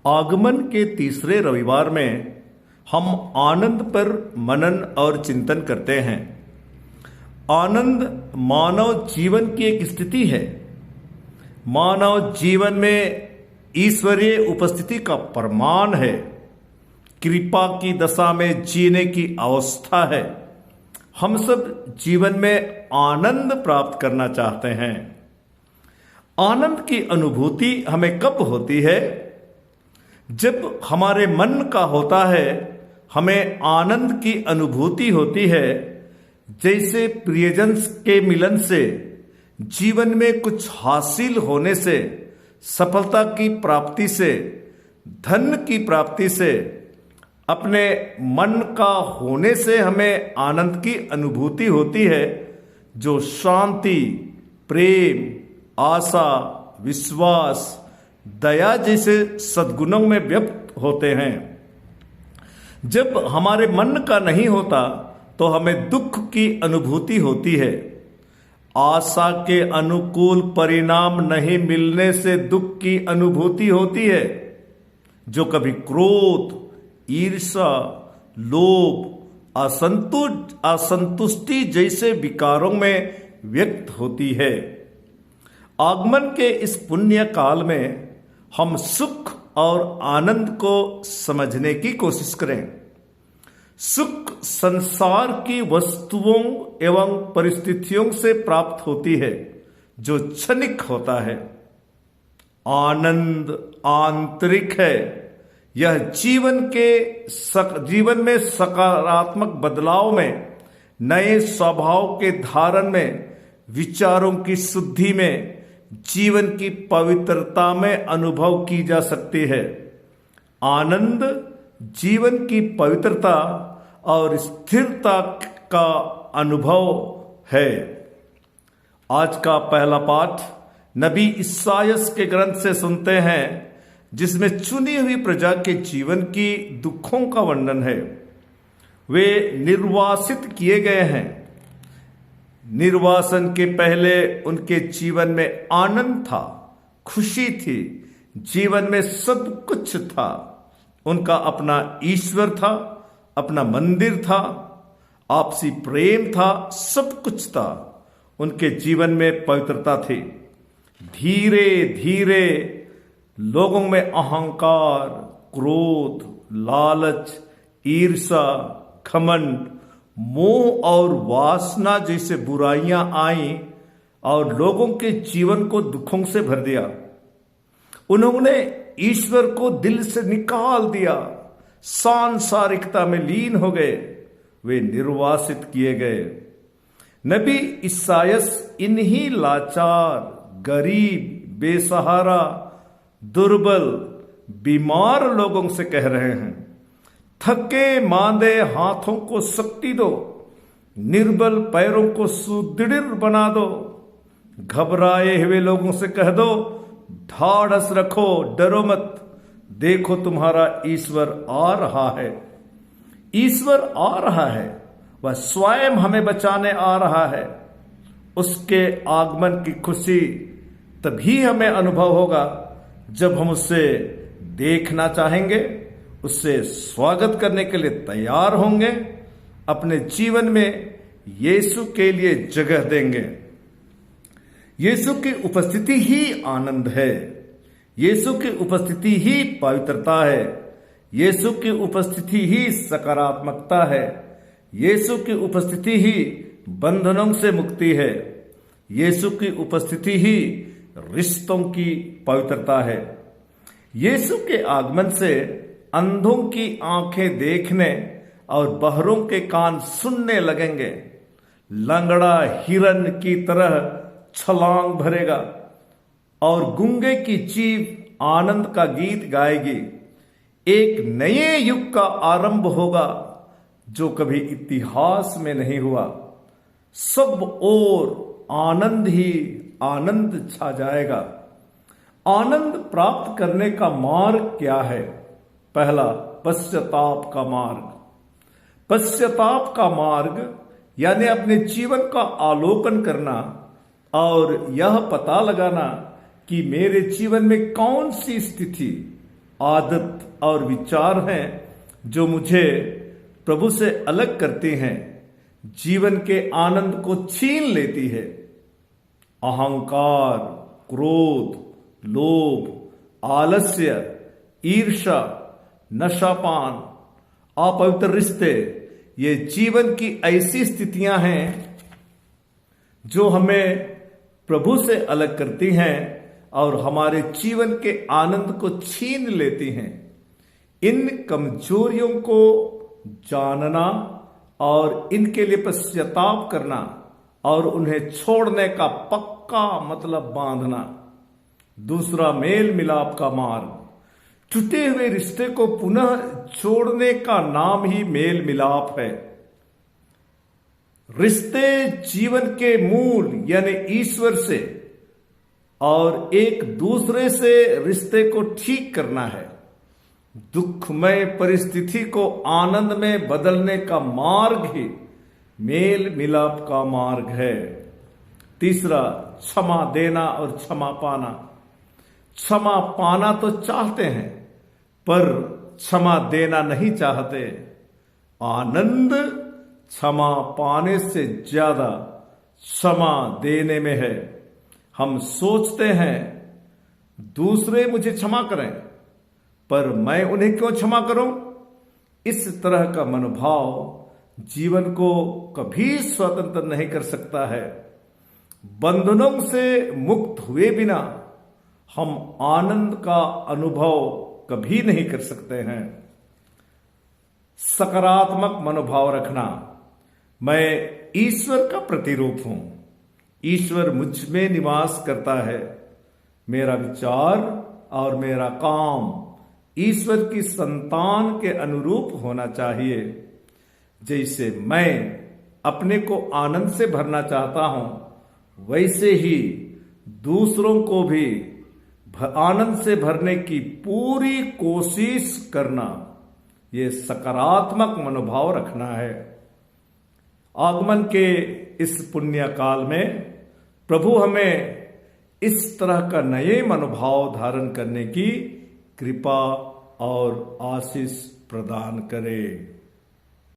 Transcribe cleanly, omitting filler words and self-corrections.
आगमन के तीसरे रविवार में हम आनंद पर मनन और चिंतन करते हैं। आनंद मानव जीवन की एक स्थिति है। मानव जीवन में ईश्वरीय उपस्थिति का प्रमाण है। कृपा की दशा में जीने की अवस्था है। हम सब जीवन में आनंद प्राप्त करना चाहते हैं। आनंद की अनुभूति हमें कब होती है? जब हमारे मन का होता है, हमें आनंद की अनुभूति होती है। जैसे प्रियजन के मिलन से, जीवन में कुछ हासिल होने से, सफलता की प्राप्ति से, धन की प्राप्ति से, अपने मन का होने से हमें आनंद की अनुभूति होती है, जो शांति, प्रेम, आशा, विश्वास, दया जैसे सद्गुणों में व्यक्त होते हैं। जब हमारे मन का नहीं होता तो हमें दुख की अनुभूति होती है। आशा के अनुकूल परिणाम नहीं मिलने से दुख की अनुभूति होती है, जो कभी क्रोध, ईर्ष्या, लोभ, असंतुष्टि जैसे विकारों में व्यक्त होती है। आगमन के इस पुण्य काल में हम सुख और आनंद को समझने की कोशिश करें। सुख संसार की वस्तुओं एवं परिस्थितियों से प्राप्त होती है, जो क्षणिक होता है। आनंद आंतरिक है। यह जीवन में सकारात्मक बदलाव में, नए स्वभाव के धारण में, विचारों की शुद्धि में, जीवन की पवित्रता में अनुभव की जा सकती है। आनंद जीवन की पवित्रता और स्थिरता का अनुभव है। आज का पहला पाठ नबी इसायास के ग्रंथ से सुनते हैं, जिसमें चुनी हुई प्रजा के जीवन की दुखों का वर्णन है। वे निर्वासित किए गए हैं। निर्वासन के पहले उनके जीवन में आनंद था, खुशी थी, जीवन में सब कुछ था। उनका अपना ईश्वर था, अपना मंदिर था, आपसी प्रेम था, सब कुछ था। उनके जीवन में पवित्रता थी। धीरे धीरे लोगों में अहंकार, क्रोध, लालच, ईर्ष्या, घमंड, मोह और वासना जैसे बुराइयां आईं और लोगों के जीवन को दुखों से भर दिया। उन्होंने ईश्वर को दिल से निकाल दिया, सांसारिकता में लीन हो गए। वे निर्वासित किए गए। नबी इसायास इन्हीं लाचार, गरीब, बेसहारा, दुर्बल, बीमार लोगों से कह रहे हैं, थके मांदे हाथों को शक्ति दो, निर्बल पैरों को सुदृढ़ बना दो। घबराए हुए लोगों से कह दो, ढाढ़स रखो, डरो मत, देखो तुम्हारा ईश्वर आ रहा है। ईश्वर आ रहा है, वह स्वयं हमें बचाने आ रहा है। उसके आगमन की खुशी तभी हमें अनुभव होगा जब हम उससे देखना चाहेंगे, उससे स्वागत करने के लिए तैयार होंगे, अपने जीवन में यीशु के लिए जगह देंगे। यीशु की उपस्थिति ही आनंद है। यीशु की उपस्थिति ही पवित्रता है। यीशु की उपस्थिति ही सकारात्मकता है। यीशु की उपस्थिति ही बंधनों से मुक्ति है। यीशु की उपस्थिति ही रिश्तों की पवित्रता है। यीशु के आगमन से अंधों की आंखें देखने और बहरों के कान सुनने लगेंगे। लंगड़ा हिरन की तरह छलांग भरेगा और गूंगे की जीभ आनंद का गीत गाएगी। एक नए युग का आरंभ होगा, जो कभी इतिहास में नहीं हुआ। सब ओर आनंद ही आनंद छा जाएगा। आनंद प्राप्त करने का मार्ग क्या है? पहला, पश्चाताप का मार्ग। पश्चाताप का मार्ग यानी अपने जीवन का अवलोकन करना और यह पता लगाना कि मेरे जीवन में कौन सी स्थिति आदत और विचार हैं जो मुझे प्रभु से अलग करती हैं, जीवन के आनंद को छीन लेती है। अहंकार, क्रोध, लोभ, आलस्य, ईर्ष्या, नशापान, अपवित्र रिश्ते, ये जीवन की ऐसी स्थितियां हैं जो हमें प्रभु से अलग करती हैं और हमारे जीवन के आनंद को छीन लेती हैं। इन कमजोरियों को जानना और इनके लिए पश्चाताप करना और उन्हें छोड़ने का पक्का मतलब बांधना। दूसरा, मेल मिलाप का मार्ग। टूटे हुए रिश्ते को पुनः जोड़ने का नाम ही मेल मिलाप है। रिश्ते जीवन के मूल यानी ईश्वर से और एक दूसरे से रिश्ते को ठीक करना है। दुखमय परिस्थिति को आनंद में बदलने का मार्ग ही मेल मिलाप का मार्ग है। तीसरा, क्षमा देना और क्षमा पाना। क्षमा पाना तो चाहते हैं पर क्षमा देना नहीं चाहते। आनंद क्षमा पाने से ज्यादा क्षमा देने में है। हम सोचते हैं दूसरे मुझे क्षमा करें पर मैं उन्हें क्यों क्षमा करूं। इस तरह का मनोभाव जीवन को कभी स्वतंत्र नहीं कर सकता है। बंधनों से मुक्त हुए बिना हम आनंद का अनुभव कभी नहीं कर सकते हैं। सकारात्मक मनोभाव रखना। मैं ईश्वर का प्रतिरूप हूं। ईश्वर मुझ में निवास करता है। मेरा विचार और मेरा काम ईश्वर की संतान के अनुरूप होना चाहिए। जैसे मैं अपने को आनंद से भरना चाहता हूं, वैसे ही दूसरों को भी आनंद से भरने की पूरी कोशिश करना, ये सकारात्मक मनोभाव रखना है। आगमन के इस पुण्य काल में प्रभु हमें इस तरह का नए मनोभाव धारण करने की कृपा और आशीष प्रदान करे।